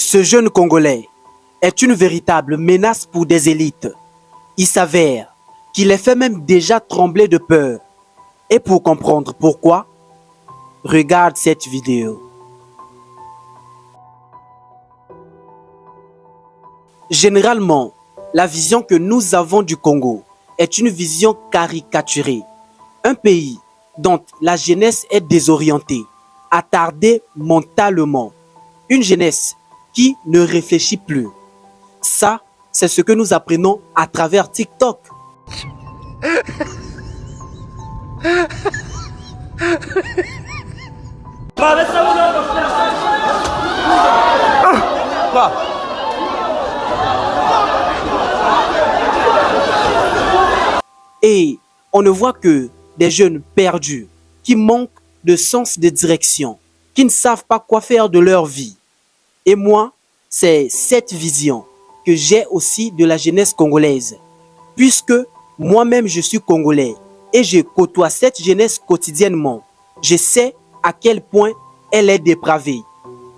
Ce jeune Congolais est une véritable menace pour des élites. Il s'avère qu'il les fait même déjà trembler de peur. Et pour comprendre pourquoi, regarde cette vidéo. Généralement, la vision que nous avons du Congo est une vision caricaturée. Un pays dont la jeunesse est désorientée, attardée mentalement. Une jeunesse qui ne réfléchit plus. Ça, c'est ce que nous apprenons à travers TikTok. Et on ne voit que des jeunes perdus, qui manquent de sens de direction, qui ne savent pas quoi faire de leur vie. Et moi, c'est cette vision que j'ai aussi de la jeunesse congolaise. Puisque moi-même je suis congolais et je côtoie cette jeunesse quotidiennement, je sais à quel point elle est dépravée.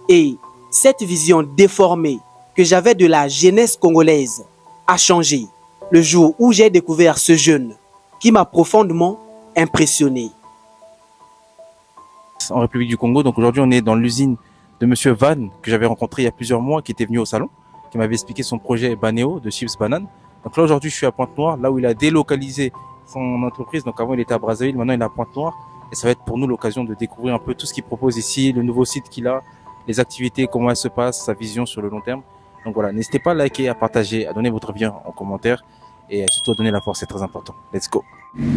Et cette vision déformée que j'avais de la jeunesse congolaise a changé le jour où j'ai découvert ce jeune qui m'a profondément impressionné. En République du Congo, donc aujourd'hui on est dans l'usine de Monsieur Van que j'avais rencontré il y a plusieurs mois, qui était venu au salon, qui m'avait expliqué son projet Baneo de chips banane. Donc là aujourd'hui je suis à Pointe-Noire, là où il a délocalisé son entreprise. Donc avant il était à Brazzaville, maintenant il est à Pointe-Noire, et ça va être pour nous l'occasion de découvrir un peu tout ce qu'il propose ici, le nouveau site qu'il a, les activités, comment elles se passent, sa vision sur le long terme. Donc voilà, n'hésitez pas à liker, à partager, à donner votre avis en commentaire et surtout à donner la force, c'est très important. Let's go.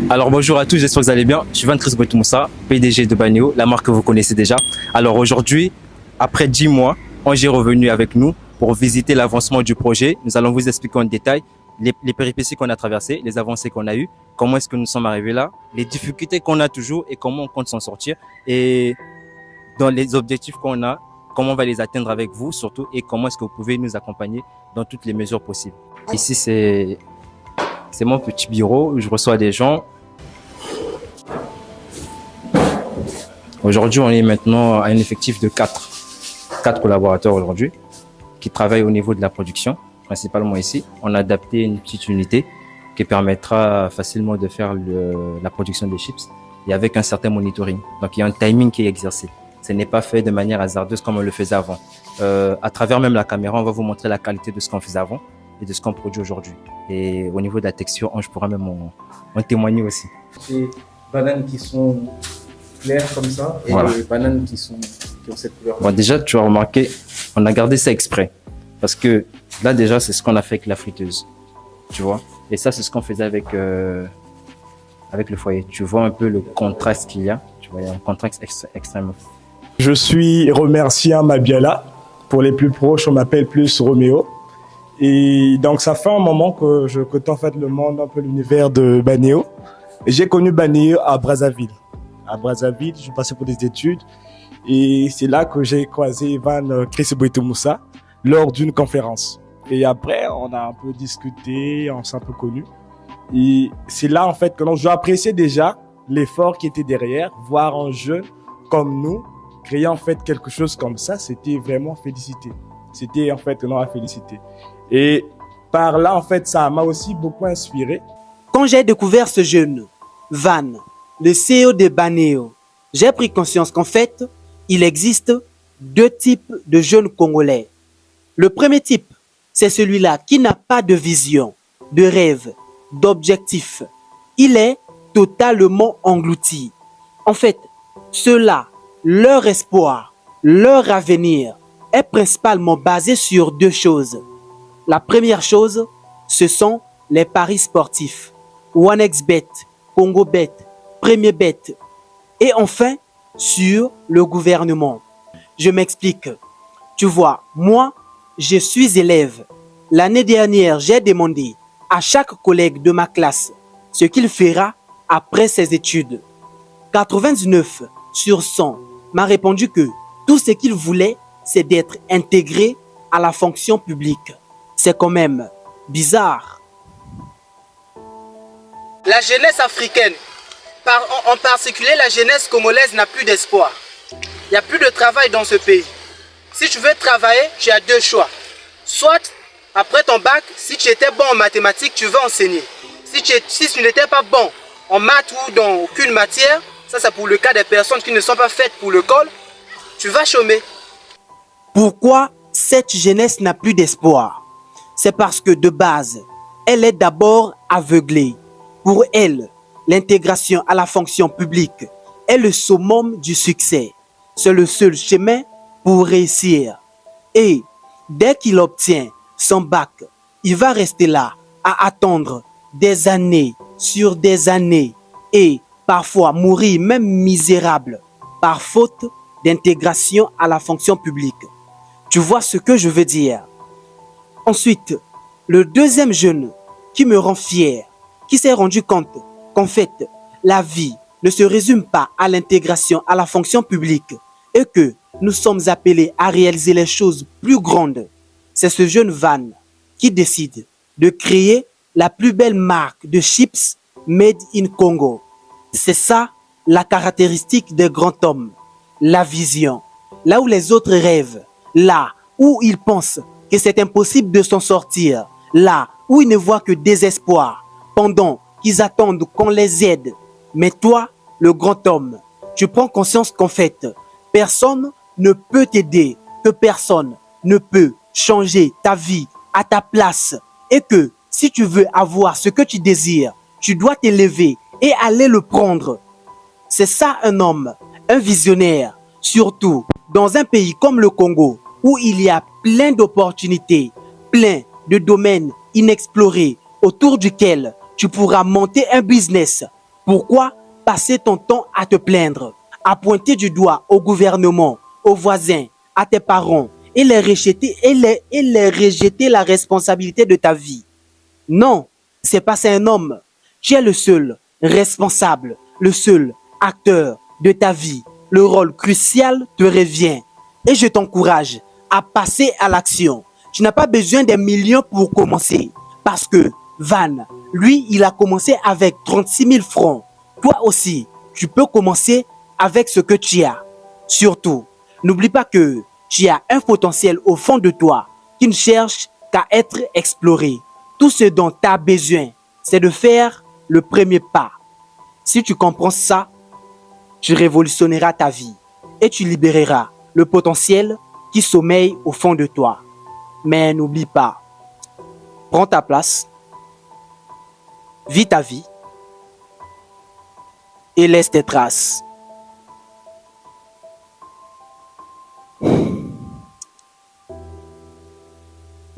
Alors bonjour à tous, j'espère que vous allez bien. Je suis Van Moussa, PDG de Baneo, la marque que vous connaissez déjà. Alors aujourd'hui, après 10 mois, Ange est revenu avec nous pour visiter l'avancement du projet. Nous allons vous expliquer en détail les péripéties qu'on a traversées, les avancées qu'on a eues, comment est-ce que nous sommes arrivés là, les difficultés qu'on a toujours et comment on compte s'en sortir. Et dans les objectifs qu'on a, comment on va les atteindre avec vous surtout, et comment est-ce que vous pouvez nous accompagner dans toutes les mesures possibles. Ici, c'est mon petit bureau où je reçois des gens. Aujourd'hui, on est maintenant à un effectif de 4 collaborateurs aujourd'hui qui travaillent au niveau de la production, principalement ici. On a adapté une petite unité qui permettra facilement de faire la production des chips et avec un certain monitoring. Donc, il y a un timing qui est exercé. Ce n'est pas fait de manière hasardeuse comme on le faisait avant. À travers même la caméra, on va vous montrer la qualité de ce qu'on faisait avant et de ce qu'on produit aujourd'hui. Et au niveau de la texture, je pourrais même en témoigner aussi. Des bananes qui sont claires comme ça et voilà. Des bananes qui ont cette couleur. Bon, déjà, tu as remarqué, on a gardé ça exprès. Parce que là, déjà, c'est ce qu'on a fait avec la friteuse. Tu vois? Et ça, c'est ce qu'on faisait avec le foyer. Tu vois un peu le contraste qu'il y a. Tu vois, il y a un contraste extrêmement. Je suis Remerciant Mabiala. Pour les plus proches, on m'appelle plus Roméo. Et donc, ça fait un moment que je côtoie en fait le monde, un peu l'univers de Baneo. J'ai connu Baneo à Brazzaville. À Brazzaville, je passais pour des études. Et c'est là que j'ai croisé Van Moussa lors d'une conférence. Et après, on a un peu discuté, on s'est un peu connus. Et c'est là, en fait, que j'ai apprécié déjà l'effort qui était derrière, voir un jeune comme nous créer en fait quelque chose comme ça, c'était vraiment félicité. C'était en fait à féliciter. Et par là, en fait, ça m'a aussi beaucoup inspiré. Quand j'ai découvert ce jeune, Van, le CEO de Baneo, j'ai pris conscience qu'en fait, il existe 2 types de jeunes Congolais. Le premier type, c'est celui-là qui n'a pas de vision, de rêve, d'objectif. Il est totalement englouti. En fait, ceux-là, leur espoir, leur avenir est principalement basé sur 2 choses. La première chose, ce sont les paris sportifs. OneXBet, CongoBet, PremierBet. Et enfin, sur le gouvernement. Je m'explique. Tu vois, moi, je suis élève. L'année dernière, j'ai demandé à chaque collègue de ma classe ce qu'il fera après ses études. 99 sur 100 m'a répondu que tout ce qu'il voulait, c'est d'être intégré à la fonction publique. C'est quand même bizarre. La jeunesse africaine, en particulier la jeunesse congolaise, n'a plus d'espoir. Il n'y a plus de travail dans ce pays. Si tu veux travailler, tu as deux choix. Soit, après ton bac, si tu étais bon en mathématiques, tu veux enseigner. Si tu n'étais pas bon en maths ou dans aucune matière, ça c'est pour le cas des personnes qui ne sont pas faites pour l'école, tu vas chômer. Pourquoi cette jeunesse n'a plus d'espoir? C'est parce que de base, elle est d'abord aveuglée. Pour elle, l'intégration à la fonction publique est le summum du succès. C'est le seul chemin pour réussir. Et dès qu'il obtient son bac, il va rester là à attendre des années sur des années et parfois mourir même misérable par faute d'intégration à la fonction publique. Tu vois ce que je veux dire? Ensuite, le deuxième jeune qui me rend fier, qui s'est rendu compte qu'en fait, la vie ne se résume pas à l'intégration à la fonction publique et que nous sommes appelés à réaliser les choses plus grandes. C'est ce jeune Van qui décide de créer la plus belle marque de chips made in Congo. C'est ça la caractéristique des grands hommes, la vision. Là où les autres rêvent, là où ils pensent que c'est impossible de s'en sortir, là où ils ne voient que désespoir, pendant qu'ils attendent qu'on les aide. Mais toi, le grand homme, tu prends conscience qu'en fait, personne ne peut t'aider, que personne ne peut changer ta vie à ta place et que si tu veux avoir ce que tu désires, tu dois t'élever et aller le prendre. C'est ça un homme, un visionnaire, surtout dans un pays comme le Congo où il y a plein d'opportunités, plein de domaines inexplorés autour duquel tu pourras monter un business. Pourquoi passer ton temps à te plaindre, à pointer du doigt au gouvernement, aux voisins, à tes parents et les rejeter la responsabilité de ta vie? Non, c'est pas un homme. Tu es le seul responsable, le seul acteur de ta vie. Le rôle crucial te revient et je t'encourage à passer à l'action. Tu n'as pas besoin des millions pour commencer parce que Van, lui, il a commencé avec 36 000 francs. Toi aussi, tu peux commencer avec ce que tu as. Surtout, n'oublie pas que tu as un potentiel au fond de toi qui ne cherche qu'à être exploré. Tout ce dont tu as besoin, c'est de faire le premier pas. Si tu comprends ça, tu révolutionneras ta vie et tu libéreras le potentiel qui sommeille au fond de toi. Mais n'oublie pas, prends ta place, vis ta vie et laisse tes traces.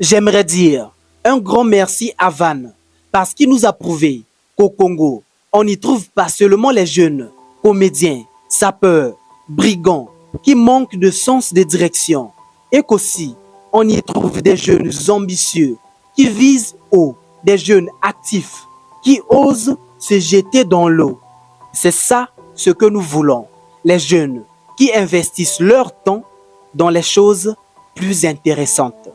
J'aimerais dire un grand merci à Van parce qu'il nous a prouvé qu'au Congo, on n'y trouve pas seulement les jeunes comédiens, sapeurs, brigands qui manquent de sens de direction et qu'aussi on y trouve des jeunes ambitieux qui visent haut, des jeunes actifs qui osent se jeter dans l'eau. C'est ça ce que nous voulons, les jeunes qui investissent leur temps dans les choses plus intéressantes.